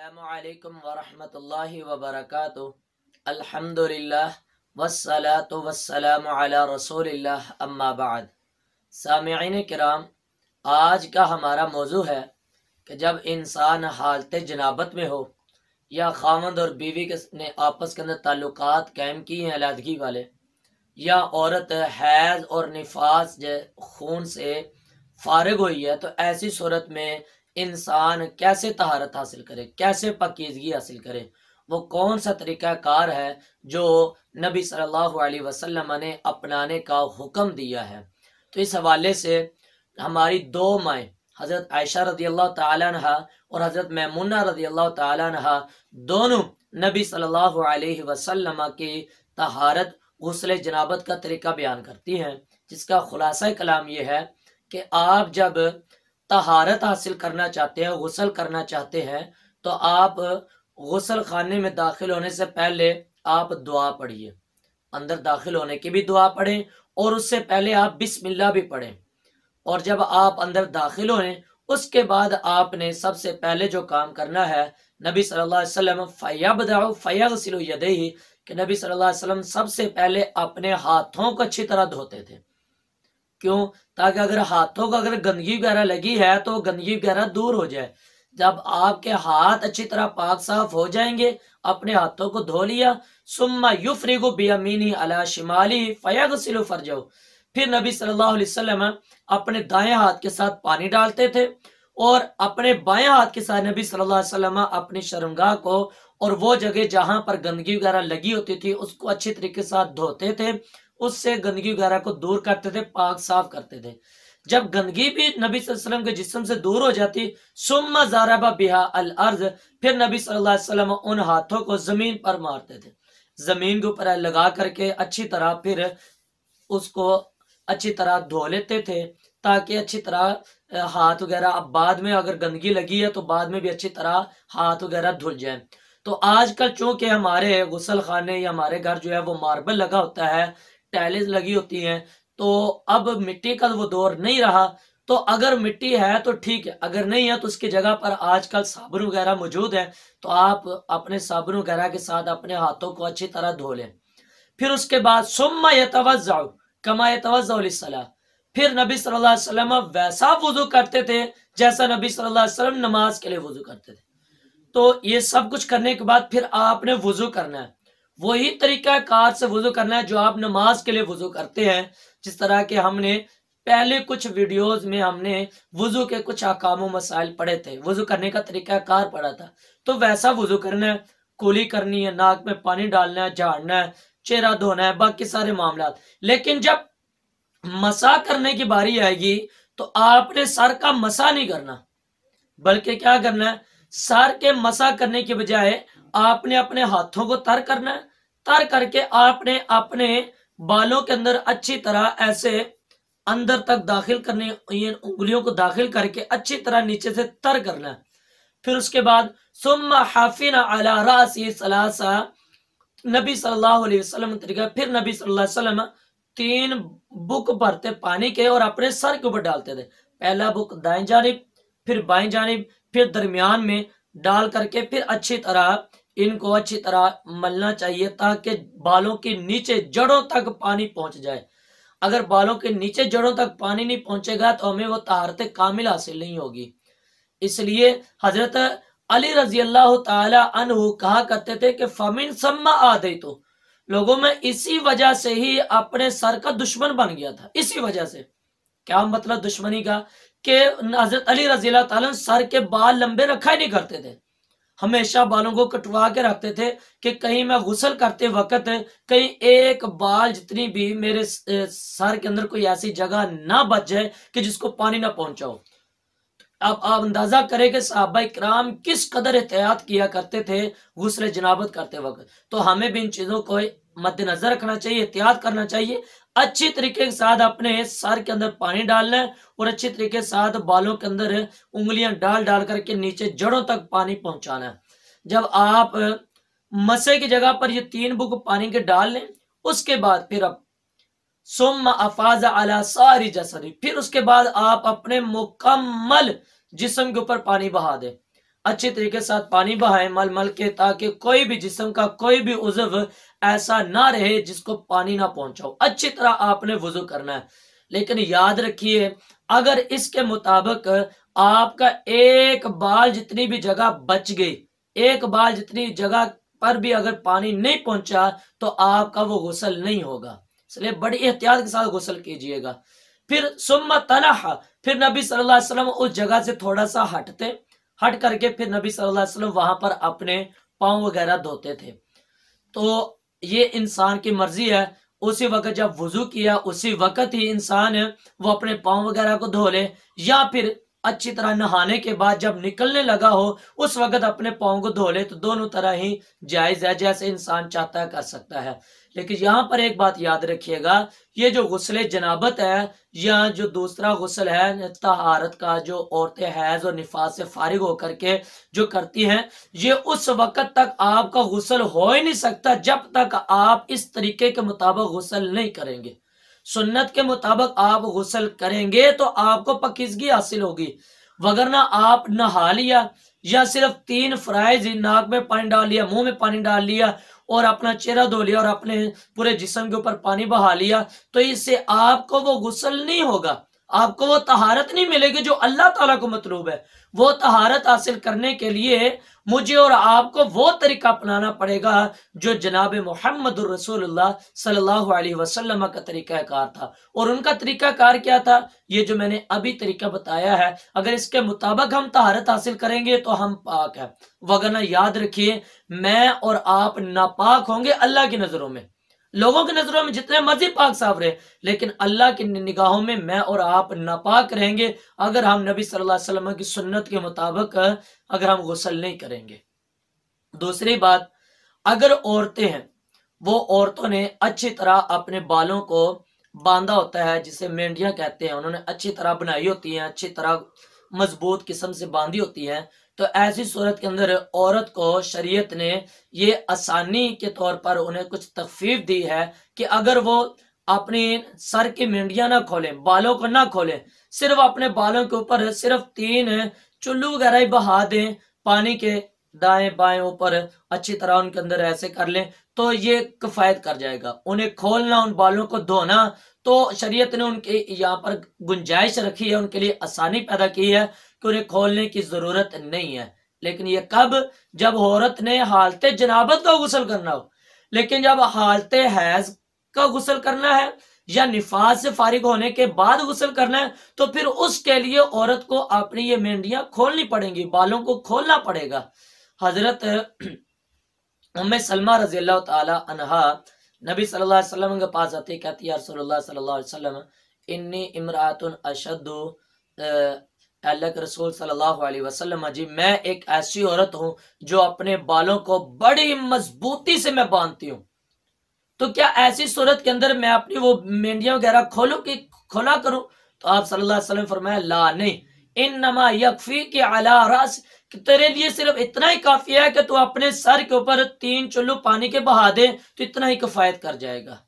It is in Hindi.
अस्सलामुअलैकुम वरहमतुल्लाहि वबरकातुहू। अल्हम्दुलिल्लाह वस्सलातु वस्सलामु अला रसूलिल्लाह अम्मा बाद। सामिईन किराम, आज का हमारा मौजू है कि जब इंसान हालत जनाबत में हो या खामद और बीवी के ने आपस के अंदर ताल्लुकात कायम किए हैं अलहदगी वाले, या औरत हैज़ और निफास खून से फारिग हुई है, तो ऐसी सूरत में इंसान कैसे तहारत हासिल करे, कैसे पाकीज़गी हासिल करे, वो कौन सा तरीक़ाकार है जो नबी सल्लल्लाहु अलैहि वसल्लम ने अपनाने का हुक्म दिया है। तो इस हवाले से हमारी दो माएँ हज़रत आयशा रज़ियल्लाहु ताला अन्हा और हज़रत मैमुना रज़ियल्लाहु ताला अन्हा दोनों नबी सल्लल्लाहु अलैहि वसल्लम की तहारत गुस्ल जनाबत का तरीका बयान करती हैं, जिसका खुलासा कलाम ये है कि आप जब तहारत हासिल करना चाहते हैं, गुस्ल करना चाहते हैं, तो आप गुस्ल खाने में दाखिल होने से पहले आप दुआ पढ़िए। अंदर दाखिल होने की भी दुआ पढ़ें और उससे पहले आप बिस्मिल्लाह भी पढ़ें। और जब आप अंदर दाखिल हों, उसके बाद आपने सबसे पहले जो काम करना है, नबी सल्लल्लाहु अलैहि वसल्लम फयबदउ फयगसिलु यदैहि, कि नबी सल्लल्लाहु अलैहि वसल्लम सबसे पहले अपने हाथों को अच्छी तरह धोते थे। क्यों? ताकि अगर हाथों को अगर गंदगी वगैरह लगी है तो गंदगी वगैरह दूर हो जाए। जब आपके हाथ अच्छी तरह पाक साफ हो जाएंगे, अपने हाथों को धो लिया, सुम्मा युफ्रिगु बियमीनी अला शिमाली फयगसिलु फरजहु, फिर नबी सल्लल्लाहु अलैहि वसल्लम अपने दाएं हाथ के साथ पानी डालते थे और अपने बाएं हाथ के साथ नबी सल्लल्लाहु अलैहि वसल्लम अपनी शर्मगाह को और वो जगह जहां पर गंदगी वगैरह लगी होती थी उसको अच्छी तरीके से साथ धोते थे, उससे गंदगी वगैरह को दूर करते थे, पाक साफ करते थे। जब गंदगी भी नबी सल्लल्लाहु अलैहि वसल्लम के जिस्म से दूर हो जाती, सुम्मा ज़रबा बिहा अल अर्ज़, फिर नबी सल्लल्लाहु अलैहि वसल्लम उन हाथों को जमीन पर मारते थे, जमीन के ऊपर लगा करके अच्छी तरह फिर उसको अच्छी तरह धो लेते थे, ताकि अच्छी तरह हाथ वगैरह, अब बाद में अगर गंदगी लगी है तो बाद में भी अच्छी तरह हाथ वगैरह धुल जाए। तो आजकल चूंकि हमारे गुस्ल खाने या हमारे घर जो है वो मार्बल लगा होता है, टाइल्स लगी होती हैं, तो अब मिट्टी का वो दौर नहीं रहा। तो अगर मिट्टी है तो ठीक है, अगर नहीं है तो उसकी जगह पर आजकल साबुन वगैरह मौजूद है, तो आप अपने साबुन वगैरह के साथ अपने हाथों को अच्छी तरह धो लें। फिर उसके बाद सुम्मा यतवज़्ज़उ कमा यतवज़्ज़उ लिस्सलाह, फिर नबी सल्लल्लाहु अलैहि वसल्लम वैसा वुजू करते थे जैसा नबी सल्लल्लाहु अलैहि वसल्लम नमाज के लिए वुजू करते थे। तो ये सब कुछ करने के बाद फिर आपने वुजू करना है, वही तरीका कार से वुजू करना है जो आप नमाज के लिए वुजू करते हैं। जिस तरह के हमने पहले कुछ वीडियोस में हमने वुजू के कुछ अहकाम मसाइल पढ़े थे, वुजू करने का तरीका कार पढ़ा था, तो वैसा वुजू करना है, कुली करनी है, नाक में पानी डालना है, झाड़ना है, चेहरा धोना है, बाकी सारे मामला। लेकिन जब मसा करने की बारी आएगी तो आपने सर का मसा नहीं करना, बल्कि क्या करना है, सर के मसा करने की बजाय आपने अपने हाथों को तर करना है, तर करके आपने अपने बालों के अंदर अच्छी तरह ऐसे अंदर तक दाखिल करने, उंगलियों को दाखिल करके अच्छी तरह नीचे से तर करना है। फिर उसके बाद सुम्मा हाफिना अला रासी सलासा, नबी सल्लल्लाहु अलैहि वसल्लम तरीका, फिर नबी सल्लल्लाहु अलैहि वसल्लम 3 बुक भरते पानी के और अपने सर के ऊपर डालते थे। पहला बुक दाएं जानिब, फिर बाएं जानिब, फिर दरमियान में डाल करके फिर अच्छी तरह इनको अच्छी तरह मलना चाहिए, ताकि बालों के नीचे जड़ों तक पानी पहुंच जाए। अगर बालों के नीचे जड़ों तक पानी नहीं पहुंचेगा तो हमें वो तहारत कामिल हासिल नहीं होगी। इसलिए हजरत अली रजी अल्लाह ताला अन्हु कहा करते थे कि फमिन सम्मा आदे, तो लोगों में इसी वजह से ही अपने सर का दुश्मन बन गया था। इसी वजह से, क्या मतलब दुश्मनी का, कि हजरत अली रजी अल्लाह ताला सर के बाल लंबे रखा ही नहीं करते थे, हमेशा बालों को कटवा के रखते थे कि कहीं मैं गुस्ल करते वक्त कहीं एक बाल जितनी भी मेरे सर के अंदर कोई ऐसी जगह ना बच जाए कि जिसको पानी ना पहुंचाओ। अब आप अंदाजा करें कि सहाबा इकराम किस कदर एहतियात किया करते थे गुस्ल जनाबत करते वक्त। तो हमें भी इन चीजों को मद्देनजर रखना चाहिए, एहतियात करना चाहिए, अच्छी तरीके के साथ अपने सर के अंदर पानी डालना है और अच्छी तरीके के साथ बालों के अंदर उंगलियां डाल डाल करके नीचे जड़ों तक पानी पहुंचाना है। जब आप मसे की जगह पर ये 3 बुक पानी के डाल लें, उसके बाद फिर अब सुम्मा अफाजा अला सारी जसदी, फिर उसके बाद आप अपने मुकम्मल जिस्म के ऊपर पानी बहा दें। अच्छे तरीके से साथ पानी बहाएं मल मल के, ताकि कोई भी जिस्म का कोई भी उज़्व ऐसा ना रहे जिसको पानी ना पहुंचाओ। अच्छी तरह आपने वुजू करना है। लेकिन याद रखिए, अगर इसके मुताबिक आपका एक बाल जितनी भी जगह बच गई, एक बाल जितनी जगह पर भी अगर पानी नहीं पहुंचा, तो आपका वो गुस्ल नहीं होगा। इसलिए बड़ी एहतियात के साथ गुस्ल कीजिएगा। फिर सुम्मा तनहा, फिर नबी सल्लल्लाहु अलैहि वसल्लम उस जगह से थोड़ा सा हट करके फिर नबी सल्लल्लाहु अलैहि वसल्लम वहां पर अपने पाँव वगैरह धोते थे। तो ये इंसान की मर्जी है, उसी वक्त जब वुजू किया उसी वक्त ही इंसान वो अपने पाँव वगैरह को धो ले, या फिर अच्छी तरह नहाने के बाद जब निकलने लगा हो उस वक्त अपने पाँव को धो ले, तो दोनों तरह ही जायज है, जैसे इंसान चाहता है कर सकता है। लेकिन यहाँ पर एक बात याद रखिएगा, ये जो गुस्ले जनाबत है या जो दूसरा गुस्ल है तहारत का, जो औरतें हैज और निफास से फारिग होकर के जो करती हैं, ये उस वक्त तक आपका गुस्ल हो ही नहीं सकता जब तक आप इस तरीके के मुताबिक गुस्ल नहीं करेंगे। सुन्नत के मुताबिक आप गुस्ल करेंगे तो आपको पाकीज़गी हासिल होगी, वगरना आप नहा लिया या सिर्फ 3 फ्राइज नाक में पानी डाल लिया, मुंह में पानी डाल लिया और अपना चेहरा धो लिया और अपने पूरे जिस्म के ऊपर पानी बहा लिया, तो इससे आपको वो गुस्ल नहीं होगा, आपको वो तहारत नहीं मिलेगी जो अल्लाह ताला को मतलूब है। वो तहारत हासिल करने के लिए मुझे और आपको वो तरीका अपनाना पड़ेगा जो जनाब मोहम्मद रसूलुल्लाह सल्लल्लाहु अलैहि वसल्लम का तरीकाकार था। और उनका तरीकाकार क्या था? ये जो मैंने अभी तरीका बताया है, अगर इसके मुताबिक हम तहारत हासिल करेंगे तो हम पाक है, वगरना याद रखिए मैं और आप नापाक होंगे अल्लाह की नजरों में। लोगों की नजरों में जितने मर्जी पाक साफ रहे, लेकिन अल्लाह की निगाहों में मैं और आप नापाक रहेंगे अगर हम नबी सल्लल्लाहु अलैहि वसल्लम की सुन्नत के मुताबिक अगर हम गुस्ल नहीं करेंगे। दूसरी बात, अगर औरतें हैं, वो औरतों ने अच्छी तरह अपने बालों को बांधा होता है, जिसे मेंढियां कहते हैं, उन्होंने अच्छी तरह बनाई होती हैं, अच्छी तरह मजबूत किस्म से बांधी होती हैं, तो ऐसी सूरत के अंदर औरत को शरीयत ने ये आसानी के तौर पर उन्हें कुछ तखफीफ दी है कि अगर वो अपनी सर की मेंढियां ना खोलें, बालों को ना खोलें, सिर्फ अपने बालों के ऊपर सिर्फ 3 चुल्लू वगैरह ही बहा दें पानी के दाएं बाएं ऊपर, अच्छी तरह उनके अंदर ऐसे कर लें तो ये किफायत कर जाएगा। उन्हें खोलना, उन बालों को धोना, तो शरीयत ने उनके यहाँ पर गुंजाइश रखी है, उनके लिए आसानी पैदा की है कि उन्हें खोलने की जरूरत नहीं है। लेकिन ये कब? जब औरत ने हालते जनाबत का गुस्ल करना हो। लेकिन जब हालते हैज का गुस्ल करना है या निफास से फारिग होने के बाद गुस्ल करना है, तो फिर उसके लिए औरत को अपनी ये मेंढियां खोलनी पड़ेंगी, बालों को खोलना पड़ेगा। हजरत उम्मे सलमा रजी अल्लाह ताला अन्हा नबी सल्लल्लाहु अलैहि वसल्लम के पास आती, कहती है रसूलुल्लाह सल्लल्लाहु अलैहि वसल्लम इन्नी इमरातुन अशद्दु अल्लाह के रसूल सल्लल्लाहु अलैहि वसल्लम जी, मैं एक ऐसी औरत हूं जो अपने बालों को बड़ी मजबूती से मैं बांधती हूँ। तो क्या ऐसी सूरत के अंदर मैं अपनी वो मेंढियां वगैरह खोला करूं? तो आप सल्लल्लाहु अलैहि वसल्लम फरमाया ला नहीं, इन्नमा यकफी के अला रास, कि तेरे लिए सिर्फ इतना ही काफी है कि तू अपने सर के ऊपर 3 चुल्लू पानी के बहा दे, तो इतना ही किफायत कर जाएगा।